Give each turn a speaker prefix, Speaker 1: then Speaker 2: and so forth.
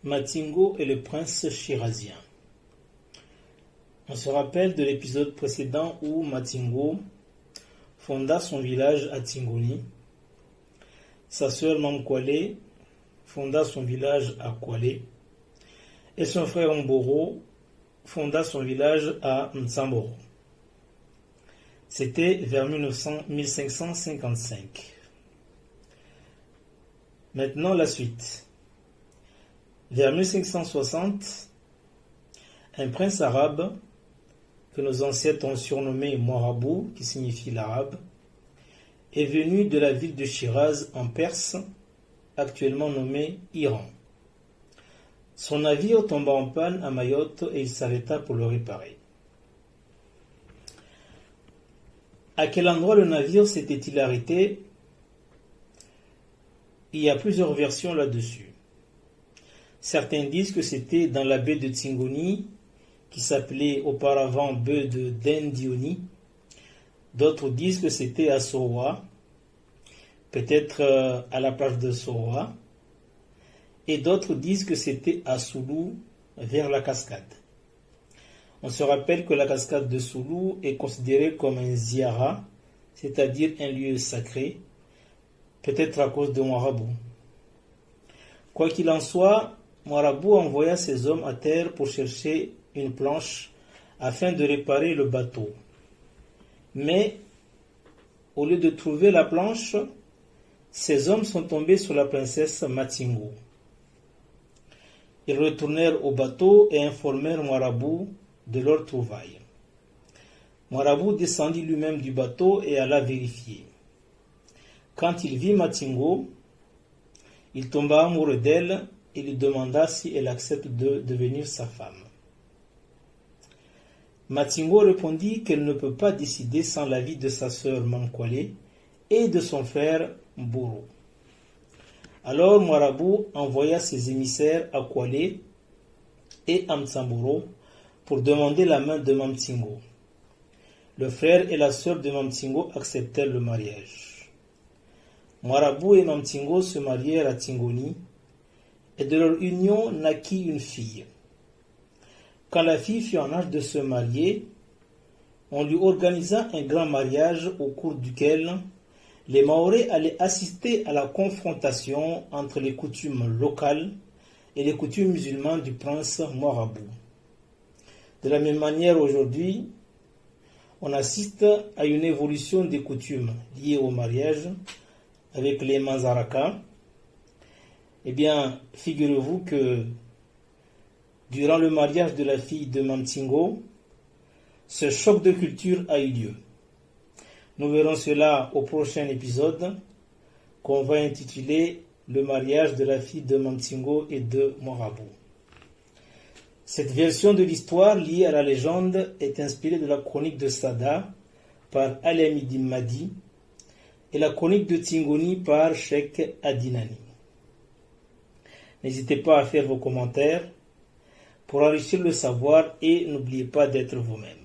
Speaker 1: Matingo et le prince shirazien. On se rappelle de l'épisode précédent où Matingo fonda son village à Tingoni. Sa sœur Mamkwale fonda son village à Kwale. Et son frère Mboro fonda son village à Mtsamboro. C'était vers 1555. Maintenant la suite. Vers 1560, un prince arabe, que nos ancêtres ont surnommé Mourabou, qui signifie l'arabe, est venu de la ville de Shiraz en Perse, actuellement nommée Iran. Son navire tomba en panne à Mayotte et il s'arrêta pour le réparer. À quel endroit le navire s'était-il arrêté? Il y a plusieurs versions là-dessus. Certains disent que c'était dans la baie de Tingoni, qui s'appelait auparavant baie de Dendioni. D'autres disent que c'était à Soroa, peut-être à la plage de Soroa. Et d'autres disent que c'était à Soulou, vers la cascade. On se rappelle que la cascade de Soulou est considérée comme un ziara, c'est-à-dire un lieu sacré, peut-être à cause de Mourabou. Quoi qu'il en soit, Mourabou envoya ses hommes à terre pour chercher une planche afin de réparer le bateau. Mais, au lieu de trouver la planche, ces hommes sont tombés sur la princesse Matingo. Ils retournèrent au bateau et informèrent Mourabou de leur trouvaille. Mourabou descendit lui-même du bateau et alla vérifier. Quand il vit Matingo, il tomba amoureux d'elle et lui demanda si elle accepte de devenir sa femme. Matingo répondit qu'elle ne peut pas décider sans l'avis de sa sœur Mamkwale et de son frère Mboro. Alors Mourabou envoya ses émissaires à Kwale et à Mtsamboro pour demander la main de Mamtingo. Le frère et la sœur de Mamtingo acceptèrent le mariage. Mourabou et Mamtingo se marièrent à Tingoni et de leur union naquit une fille. Quand la fille fut en âge de se marier, on lui organisa un grand mariage au cours duquel les Mahorais allaient assister à la confrontation entre les coutumes locales et les coutumes musulmanes du prince Mourabou. De la même manière aujourd'hui, on assiste à une évolution des coutumes liées au mariage avec les Manzaraka. Eh bien, figurez-vous que durant le mariage de la fille de Mamtingo, ce choc de culture a eu lieu. Nous verrons cela au prochain épisode qu'on va intituler Le mariage de la fille de Mamtingo et de Mourabou. Cette version de l'histoire liée à la légende est inspirée de la chronique de Sada par Al-Hamidi Madi et la chronique de Tingoni par Cheikh Adinani. N'hésitez pas à faire vos commentaires pour enrichir le savoir et n'oubliez pas d'être vous-même.